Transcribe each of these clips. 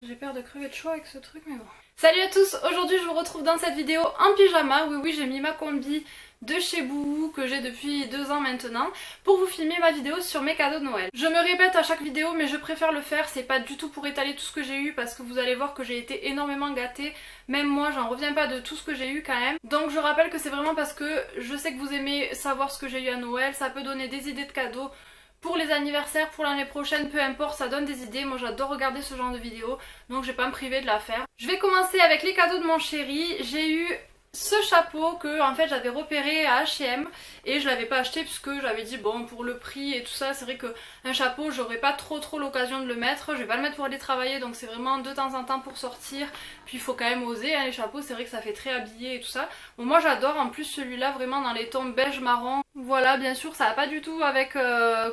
J'ai peur de crever de chaud avec ce truc mais bon. Salut à tous, aujourd'hui je vous retrouve dans cette vidéo en pyjama. Oui j'ai mis ma combi de chez Bouhou que j'ai depuis 2 ans maintenant pour vous filmer ma vidéo sur mes cadeaux de Noël. Je me répète à chaque vidéo mais je préfère le faire, c'est pas du tout pour étaler tout ce que j'ai eu parce que vous allez voir que j'ai été énormément gâtée. Même moi j'en reviens pas de tout ce que j'ai eu quand même. Donc je rappelle que c'est vraiment parce que je sais que vous aimez savoir ce que j'ai eu à Noël, ça peut donner des idées de cadeaux. Pour les anniversaires, pour l'année prochaine, peu importe, ça donne des idées. Moi j'adore regarder ce genre de vidéos, donc je vais pas me priver de la faire. Je vais commencer avec les cadeaux de mon chéri. J'ai eu ce chapeau que en fait j'avais repéré à H&M et je l'avais pas acheté puisque j'avais dit bon pour le prix et tout ça c'est vrai que un chapeau j'aurais pas trop l'occasion de le mettre, je vais pas le mettre pour aller travailler donc c'est vraiment de temps en temps pour sortir, puis il faut quand même oser hein, les chapeaux c'est vrai que ça fait très habillé et tout ça. Bon moi j'adore en plus celui-là vraiment dans les tons beige marron, voilà bien sûr ça va pas du tout avec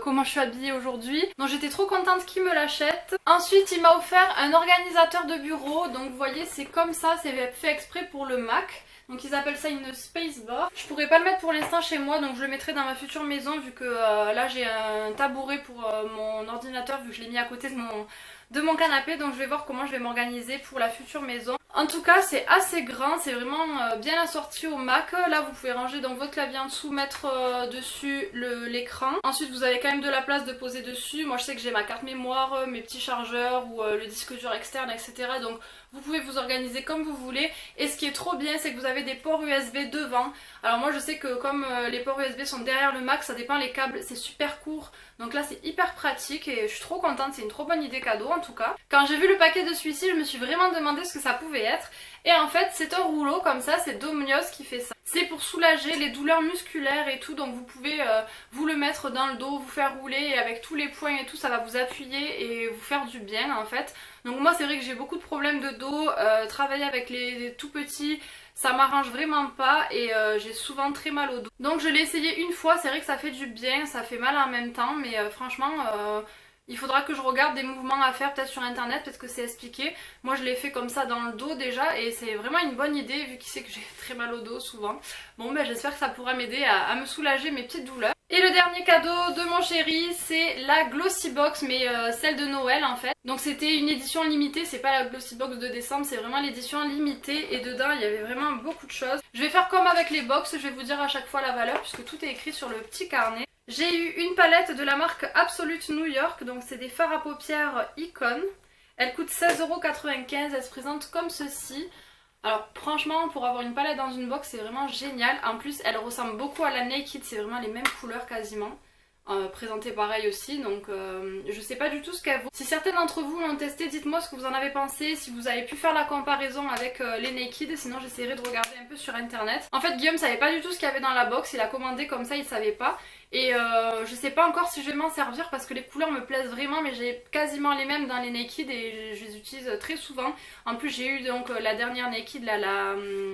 comment je suis habillée aujourd'hui, donc j'étais trop contente qu'il me l'achète. Ensuite il m'a offert un organisateur de bureau, donc vous voyez c'est comme ça, c'est fait exprès pour le Mac. Donc ils appellent ça une spacebar. Je pourrais pas le mettre pour l'instant chez moi donc je le mettrai dans ma future maison vu que là j'ai un tabouret pour mon ordinateur vu que je l'ai mis à côté de mon canapé, donc je vais voir comment je vais m'organiser pour la future maison. En tout cas c'est assez grand, c'est vraiment bien assorti au Mac. Là vous pouvez ranger donc votre clavier en dessous, mettre dessus l'écran. Ensuite vous avez quand même de la place de poser dessus. Moi je sais que j'ai ma carte mémoire, mes petits chargeurs ou le disque dur externe etc. Donc vous pouvez vous organiser comme vous voulez. Et ce qui est trop bien c'est que vous avez des ports USB devant. Alors moi je sais que comme les ports USB sont derrière le Mac, ça dépend les câbles, c'est super court. Donc là c'est hyper pratique et je suis trop contente, c'est une trop bonne idée cadeau en tout cas. Quand j'ai vu le paquet de celui-ci, je me suis vraiment demandé ce que ça pouvait être. Et en fait c'est un rouleau comme ça, c'est Domnios qui fait ça. C'est pour soulager les douleurs musculaires et tout, donc vous pouvez vous le mettre dans le dos, vous faire rouler et avec tous les points et tout ça va vous appuyer et vous faire du bien en fait. Donc moi c'est vrai que j'ai beaucoup de problèmes de dos, travailler avec les tout petits ça m'arrange vraiment pas et j'ai souvent très mal au dos. Donc je l'ai essayé une fois, c'est vrai que ça fait du bien, ça fait mal en même temps mais franchement il faudra que je regarde des mouvements à faire peut-être sur internet parce que c'est expliqué. Moi je l'ai fait comme ça dans le dos déjà et c'est vraiment une bonne idée vu qu'il sait que j'ai très mal au dos souvent. Bon ben j'espère que ça pourra m'aider à me soulager mes petites douleurs. Et le dernier cadeau de mon chéri c'est la Glossy Box mais celle de Noël en fait. Donc c'était une édition limitée, c'est pas la Glossy Box de décembre, c'est vraiment l'édition limitée et dedans il y avait vraiment beaucoup de choses. Je vais faire comme avec les box, je vais vous dire à chaque fois la valeur puisque tout est écrit sur le petit carnet. J'ai eu une palette de la marque Absolute New York, donc c'est des fards à paupières Icon. Elle coûte 16,95 €, elle se présente comme ceci. Alors franchement pour avoir une palette dans une box c'est vraiment génial. En plus elle ressemble beaucoup à la Naked, c'est vraiment les mêmes couleurs quasiment. Présentée pareil aussi, donc je sais pas du tout ce qu'elle vaut. Si certains d'entre vous l'ont testé, dites-moi ce que vous en avez pensé, si vous avez pu faire la comparaison avec les Naked, sinon j'essaierai de regarder un peu sur internet. En fait Guillaume savait pas du tout ce qu'il y avait dans la box, il a commandé comme ça, il savait pas. Et je sais pas encore si je vais m'en servir parce que les couleurs me plaisent vraiment mais j'ai quasiment les mêmes dans les Naked et je les utilise très souvent. En plus j'ai eu donc la dernière Naked, là, la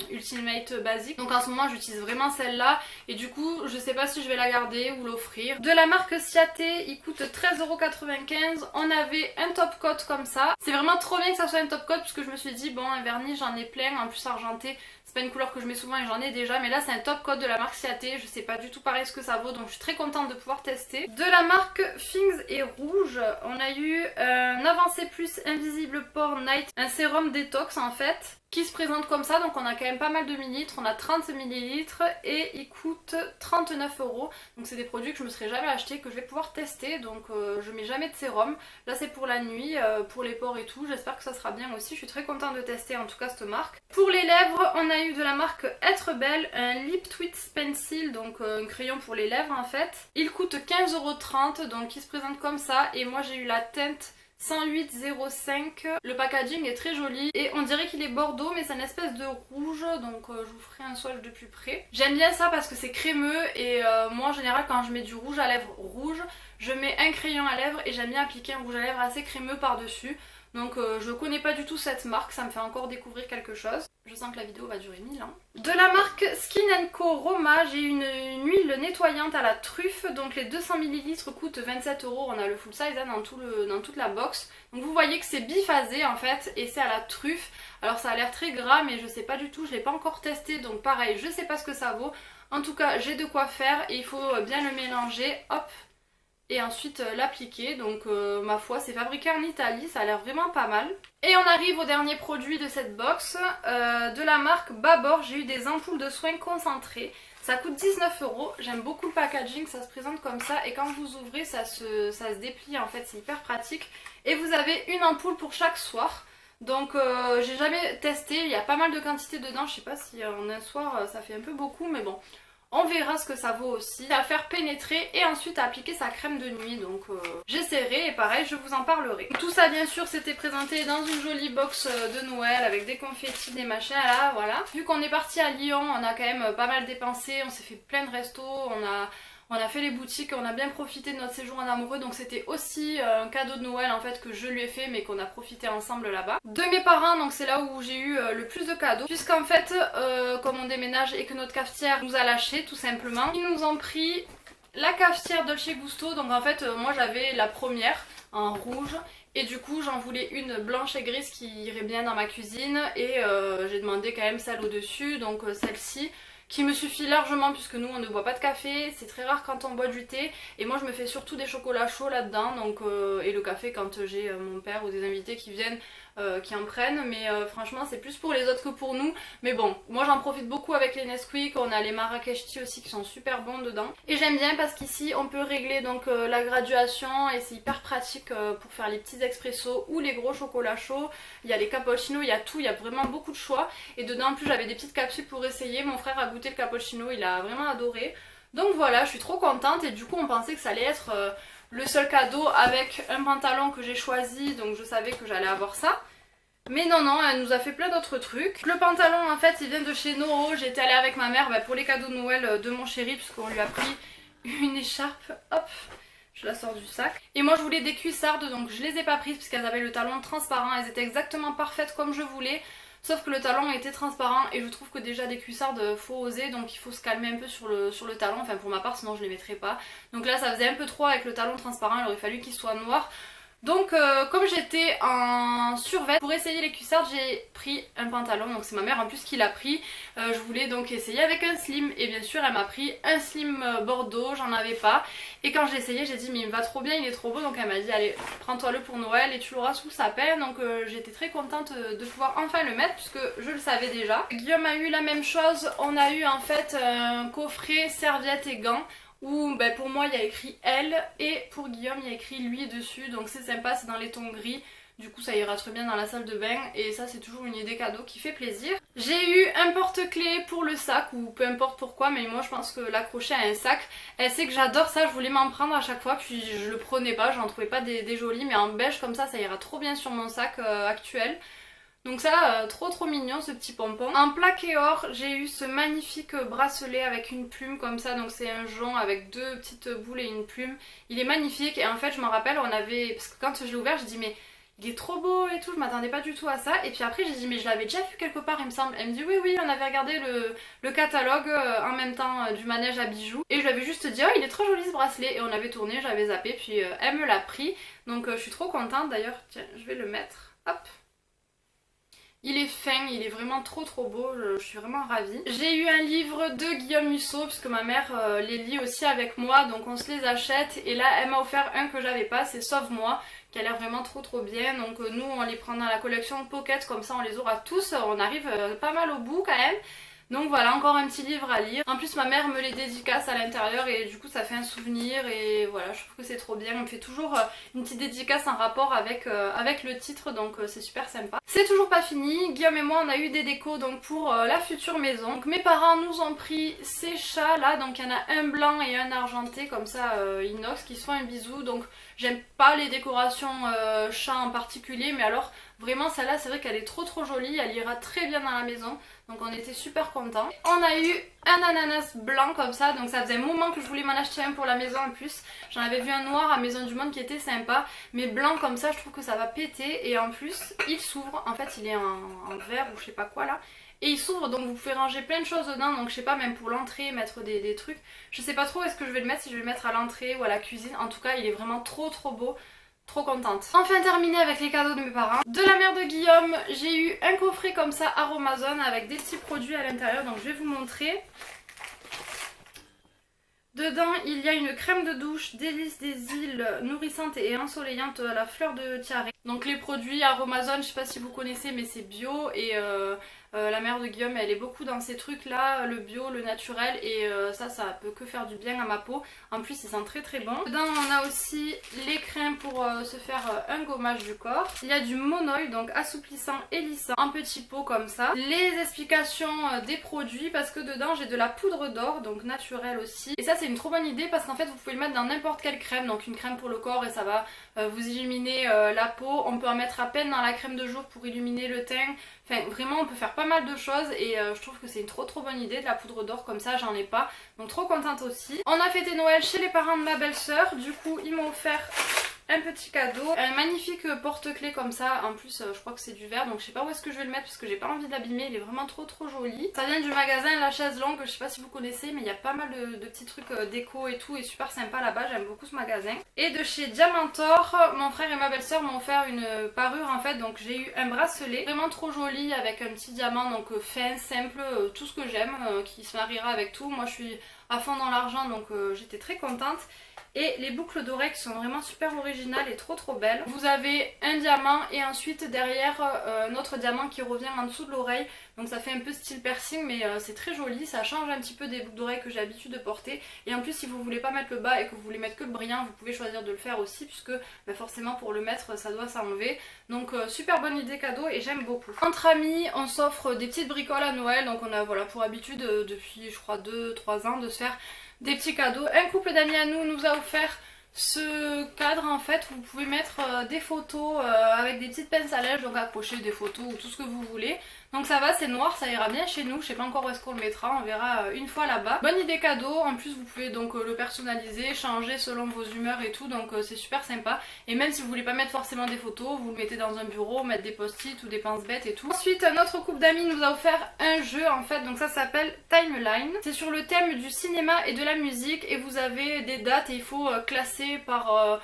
Ultimate Basic. Donc en ce moment j'utilise vraiment celle-là et du coup je sais pas si je vais la garder ou l'offrir. De la marque Ciaté, il coûte 13,95 €. On avait un top coat comme ça. C'est vraiment trop bien que ça soit un top coat puisque je me suis dit bon un vernis j'en ai plein, en plus argenté. C'est pas une couleur que je mets souvent et j'en ai déjà, mais là c'est un top coat de la marque Ciaté, je sais pas du tout pareil ce que ça vaut donc je suis très contente de pouvoir tester. De la marque Things et Rouge, on a eu un Avancé Plus Invisible Pore Night, un sérum détox en fait, qui se présente comme ça, donc on a quand même pas mal de millilitres, on a 30 millilitres et il coûte 39 €. Donc c'est des produits que je me serais jamais acheté, que je vais pouvoir tester, donc je mets jamais de sérum. Là c'est pour la nuit, pour les pores et tout, j'espère que ça sera bien aussi, je suis très contente de tester en tout cas cette marque. Pour les lèvres, on a eu de la marque Être Belle, un Lip Twist Pencil, donc un crayon pour les lèvres en fait. Il coûte 15,30 €, donc il se présente comme ça et moi j'ai eu la teinte 108,05. Le packaging est très joli et on dirait qu'il est bordeaux mais c'est une espèce de rouge donc je vous ferai un swatch de plus près. J'aime bien ça parce que c'est crémeux et moi en général quand je mets du rouge à lèvres rouge, je mets un crayon à lèvres et j'aime bien appliquer un rouge à lèvres assez crémeux par dessus. Donc je connais pas du tout cette marque, ça me fait encore découvrir quelque chose. Je sens que la vidéo va durer 1000 ans. De la marque Skin Co Roma, j'ai une huile nettoyante à la truffe. Donc les 200 millilitres coûtent 27 €. On a le full size hein, dans toute la box. Donc vous voyez que c'est biphasé en fait et c'est à la truffe. Alors ça a l'air très gras mais je sais pas du tout, je l'ai pas encore testé. Donc pareil, je sais pas ce que ça vaut. En tout cas j'ai de quoi faire et il faut bien le mélanger. Hop. et ensuite l'appliquer. Donc ma foi, c'est fabriqué en Italie, ça a l'air vraiment pas mal. Et on arrive au dernier produit de cette box, de la marque Babor. J'ai eu des ampoules de soins concentrées. Ça coûte 19 €. J'aime beaucoup le packaging, ça se présente comme ça et quand vous ouvrez ça se déplie en fait, c'est hyper pratique. Et vous avez une ampoule pour chaque soir. Donc j'ai jamais testé, il y a pas mal de quantité dedans, je sais pas si en un soir ça fait un peu beaucoup mais bon. On verra ce que ça vaut aussi. À faire pénétrer et ensuite à appliquer sa crème de nuit. Donc j'essaierai et pareil je vous en parlerai. Tout ça bien sûr c'était présenté dans une jolie box de Noël avec des confettis, des machins là, voilà. Vu qu'on est parti à Lyon, on a quand même pas mal dépensé, on s'est fait plein de restos, on a fait les boutiques, on a bien profité de notre séjour en amoureux, donc c'était aussi un cadeau de Noël en fait que je lui ai fait mais qu'on a profité ensemble là-bas. De mes parents, donc c'est là où j'ai eu le plus de cadeaux, puisqu'en fait comme on déménage et que notre cafetière nous a lâché tout simplement, ils nous ont pris la cafetière Dolce Gusto, donc en fait moi j'avais la première en rouge et du coup j'en voulais une blanche et grise qui irait bien dans ma cuisine et j'ai demandé quand même celle au dessus, donc celle-ci qui me suffit largement puisque nous on ne boit pas de café, c'est très rare quand on boit du thé et moi je me fais surtout des chocolats chauds là-dedans donc et le café quand j'ai mon père ou des invités qui viennent qui en prennent mais franchement c'est plus pour les autres que pour nous mais bon moi j'en profite beaucoup avec les Nesquik, on a les Marrakech Tea aussi qui sont super bons dedans et j'aime bien parce qu'ici on peut régler donc la graduation et c'est hyper pratique pour faire les petits expressos ou les gros chocolats chauds, il y a les cappuccinos, il y a tout, il y a vraiment beaucoup de choix et dedans en plus j'avais des petites capsules pour essayer, mon frère a goûté le cappuccino, il a vraiment adoré donc voilà je suis trop contente et du coup on pensait que ça allait être le seul cadeau avec un pantalon que j'ai choisi donc je savais que j'allais avoir ça. Mais non, non, elle nous a fait plein d'autres trucs. Le pantalon en fait il vient de chez Noro, j'étais allée avec ma mère pour les cadeaux de Noël de mon chéri puisqu'on lui a pris une écharpe, hop, je la sors du sac. Et moi je voulais des cuissardes donc je les ai pas prises puisqu'elles avaient le talon transparent, elles étaient exactement parfaites comme je voulais. Sauf que le talon était transparent et je trouve que déjà des cuissardes faut oser donc il faut se calmer un peu sur le talon, enfin pour ma part sinon je les mettrais pas. Donc là ça faisait un peu trop avec le talon transparent, il aurait fallu qu'il soit noir. Donc comme j'étais en survêt, pour essayer les cuissardes j'ai pris un pantalon, donc c'est ma mère en plus qui l'a pris. Je voulais donc essayer avec un slim et bien sûr elle m'a pris un slim bordeaux, j'en avais pas. Et quand j'ai essayé j'ai dit mais il me va trop bien, il est trop beau, donc elle m'a dit allez prends-toi le pour Noël et tu l'auras sous le sapin. Donc j'étais très contente de pouvoir enfin le mettre puisque je le savais déjà. Guillaume a eu la même chose, on a eu en fait un coffret serviettes et gants où pour moi il y a écrit elle et pour Guillaume il y a écrit lui dessus donc c'est sympa, c'est dans les tons gris. Du coup ça ira très bien dans la salle de bain et ça c'est toujours une idée cadeau qui fait plaisir. J'ai eu un porte-clés pour le sac ou peu importe pourquoi mais moi je pense que l'accrocher à un sac, elle sait que j'adore ça, je voulais m'en prendre à chaque fois puis je le prenais pas, j'en trouvais pas des jolis mais en beige comme ça ira trop bien sur mon sac actuel. Donc ça, trop mignon ce petit pompon. En plaqué or, j'ai eu ce magnifique bracelet avec une plume comme ça. Donc c'est un jonc avec deux petites boules et une plume. Il est magnifique et en fait je me rappelle, on avait... Parce que quand je l'ai ouvert, j'ai dit mais il est trop beau et tout, je m'attendais pas du tout à ça. Et puis après j'ai dit mais je l'avais déjà vu quelque part il me semble. Elle me dit oui on avait regardé le catalogue en même temps du manège à bijoux. Et je lui avais juste dit oh il est trop joli ce bracelet. Et on avait tourné, j'avais zappé puis elle me l'a pris. Donc je suis trop contente d'ailleurs, tiens je vais le mettre, hop. Il est fin, il est vraiment trop beau, je suis vraiment ravie. J'ai eu un livre de Guillaume Musso puisque ma mère les lit aussi avec moi donc on se les achète et là elle m'a offert un que j'avais pas, c'est Sauve-moi qui a l'air vraiment trop bien donc nous on les prend dans la collection Pocket comme ça on les aura tous, on arrive pas mal au bout quand même. Donc voilà, encore un petit livre à lire. En plus ma mère me les dédicace à l'intérieur et du coup ça fait un souvenir et voilà, je trouve que c'est trop bien. On me fait toujours une petite dédicace en rapport avec le titre donc c'est super sympa. C'est toujours pas fini, Guillaume et moi on a eu des décos donc pour la future maison. Donc mes parents nous ont pris ces chats là, donc il y en a un blanc et un argenté comme ça inox qui se font un bisou. Donc j'aime pas les décorations chats en particulier mais alors vraiment celle-là c'est vrai qu'elle est trop jolie, elle ira très bien dans la maison. Donc on était super contents. On a eu un ananas blanc comme ça, donc ça faisait un moment que je voulais m'en acheter un pour la maison en plus. J'en avais vu un noir à Maison du Monde qui était sympa, mais blanc comme ça je trouve que ça va péter et en plus il s'ouvre, en fait il est en verre ou je sais pas quoi là. Et il s'ouvre donc vous pouvez ranger plein de choses dedans, donc je sais pas même pour l'entrée mettre des trucs. Je sais pas trop est-ce que je vais le mettre, si je vais le mettre à l'entrée ou à la cuisine, en tout cas il est vraiment trop beau. Trop contente. Enfin terminé avec les cadeaux de mes parents. De la mère de Guillaume, j'ai eu un coffret comme ça Aromazone avec des petits produits à l'intérieur, donc je vais vous montrer. Dedans, il y a une crème de douche délice des îles nourrissante et ensoleillante à la fleur de tiare. Donc les produits Aromazone, je sais pas si vous connaissez, mais c'est bio et la mère de Guillaume, elle est beaucoup dans ces trucs là, le bio, le naturel, et ça peut que faire du bien à ma peau. En plus, ils sont très très bons. Dedans, on a aussi les crèmes pour se faire un gommage du corps. Il y a du Monoï, donc assouplissant et lissant, en petits pots comme ça. Les explications des produits, parce que dedans j'ai de la poudre d'or, donc naturelle aussi. Et ça c'est une trop bonne idée parce qu'en fait vous pouvez le mettre dans n'importe quelle crème, donc une crème pour le corps et ça va vous illuminer la peau. On peut en mettre à peine dans la crème de jour pour illuminer le teint. Enfin vraiment on peut faire pas mal de choses et je trouve que c'est une trop bonne idée de la poudre d'or comme ça, j'en ai pas. Donc trop contente aussi. On a fêté Noël chez les parents de ma belle-sœur, du coup ils m'ont offert un petit cadeau, un magnifique porte-clés comme ça, en plus je crois que c'est du verre donc je sais pas où est-ce que je vais le mettre parce que j'ai pas envie de l'abîmer, il est vraiment trop joli. Ça vient du magasin La Chaise Longue, je sais pas si vous connaissez mais il y a pas mal de petits trucs déco et tout et super sympa là-bas, j'aime beaucoup ce magasin. Et de chez Diamantor, mon frère et ma belle-sœur m'ont offert une parure en fait, donc j'ai eu un bracelet vraiment trop joli avec un petit diamant donc fin, simple, tout ce que j'aime, qui se mariera avec tout. Moi je suis à fond dans l'argent donc j'étais très contente. Et les boucles d'oreilles qui sont vraiment super originales et trop belles. Vous avez un diamant et ensuite derrière notre diamant qui revient en dessous de l'oreille. Donc ça fait un peu style piercing mais c'est très joli, ça change un petit peu des boucles d'oreilles que j'ai l'habitude de porter. Et en plus si vous voulez pas mettre le bas et que vous voulez mettre que le brillant, vous pouvez choisir de le faire aussi puisque forcément pour le mettre ça doit s'enlever. Donc super bonne idée cadeau et j'aime beaucoup. Entre amis on s'offre des petites bricoles à Noël, donc on a voilà pour habitude depuis je crois 2-3 ans de se faire des petits cadeaux. Un couple d'amis à nous a offert ce cadre en fait où vous pouvez mettre des photos avec des petites pinces à lèvres, donc accrocher des photos ou tout ce que vous voulez. Donc ça va, c'est noir, ça ira bien chez nous, je sais pas encore où est-ce qu'on le mettra, on verra une fois là-bas. Bonne idée cadeau, en plus vous pouvez donc le personnaliser, changer selon vos humeurs et tout, donc c'est super sympa. Et même si vous voulez pas mettre forcément des photos, vous le mettez dans un bureau, mettre des post-it ou des pince-bêtes et tout. Ensuite notre couple d'amis nous a offert un jeu en fait, donc ça s'appelle Timeline. C'est sur le thème du cinéma et de la musique et vous avez des dates et il faut classer par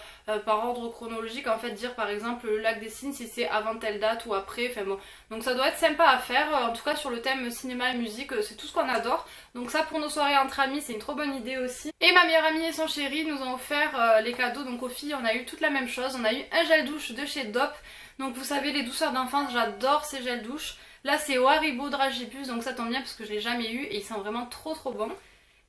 ordre chronologique, en fait dire par exemple le lac des Cygnes si c'est avant telle date ou après, enfin bon. Donc ça doit être sympa à faire, en tout cas sur le thème cinéma et musique, c'est tout ce qu'on adore. Donc ça pour nos soirées entre amis c'est une trop bonne idée aussi. Et ma meilleure amie et son chéri nous ont offert les cadeaux, donc aux filles on a eu toute la même chose, on a eu un gel douche de chez Dop. Donc vous savez les douceurs d'enfance, j'adore ces gels douche. Là c'est au Haribo Dragibus, donc ça tombe bien parce que je l'ai jamais eu et ils sont vraiment trop bons.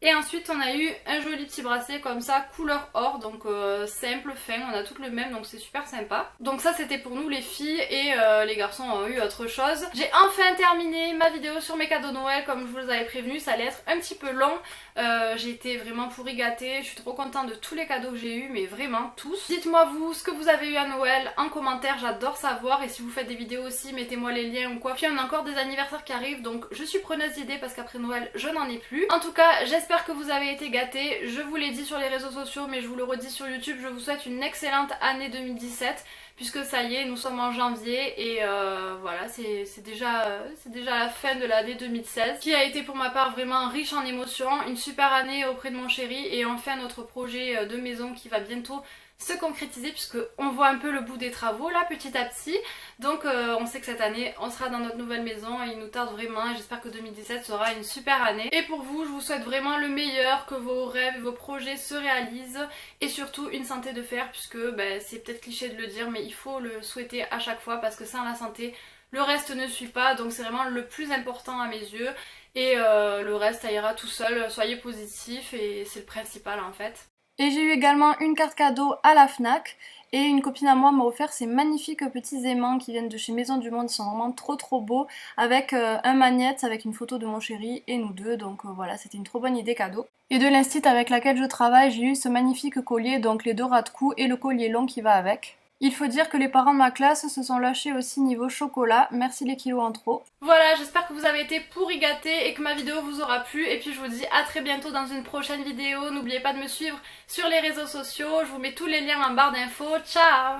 Et ensuite on a eu un joli petit bracelet comme ça, couleur or, donc simple, fin, on a toutes le même donc c'est super sympa. Donc ça c'était pour nous les filles et les garçons ont eu autre chose. J'ai enfin terminé ma vidéo sur mes cadeaux Noël comme je vous avais prévenu, ça allait être un petit peu long. J'ai été vraiment pourri gâtée, je suis trop contente de tous les cadeaux que j'ai eu, mais vraiment tous. Dites-moi vous ce que vous avez eu à Noël en commentaire, j'adore savoir, et si vous faites des vidéos aussi mettez-moi les liens ou quoi. Puis on a encore des anniversaires qui arrivent donc je suis preneuse d'idées parce qu'après Noël je n'en ai plus. En tout cas j'espère que vous avez été gâtés, je vous l'ai dit sur les réseaux sociaux mais je vous le redis sur YouTube, je vous souhaite une excellente année 2017 puisque ça y est nous sommes en janvier et voilà c'est déjà la fin de l'année 2016 qui a été pour ma part vraiment riche en émotions, une super année auprès de mon chéri et enfin notre projet de maison qui va bientôt se concrétiser puisque on voit un peu le bout des travaux là petit à petit. Donc on sait que cette année on sera dans notre nouvelle maison et il nous tarde vraiment et j'espère que 2017 sera une super année. Et pour vous je vous souhaite vraiment le meilleur, que vos rêves et vos projets se réalisent et surtout une santé de fer puisque c'est peut-être cliché de le dire mais il faut le souhaiter à chaque fois parce que sans la santé le reste ne suit pas, donc c'est vraiment le plus important à mes yeux et le reste ça ira tout seul, soyez positifs et c'est le principal en fait. Et j'ai eu également une carte cadeau à la Fnac et une copine à moi m'a offert ces magnifiques petits aimants qui viennent de chez Maison du Monde, ils sont vraiment trop beaux avec un magnète avec une photo de mon chéri et nous deux, donc voilà c'était une trop bonne idée cadeau. Et de l'instit avec laquelle je travaille j'ai eu ce magnifique collier, donc les 2 ras de cou et le collier long qui va avec. Il faut dire que les parents de ma classe se sont lâchés aussi niveau chocolat, merci les kilos en trop. Voilà, j'espère que vous avez été pourri gâtés et que ma vidéo vous aura plu. Et puis je vous dis à très bientôt dans une prochaine vidéo. N'oubliez pas de me suivre sur les réseaux sociaux, je vous mets tous les liens en barre d'infos. Ciao!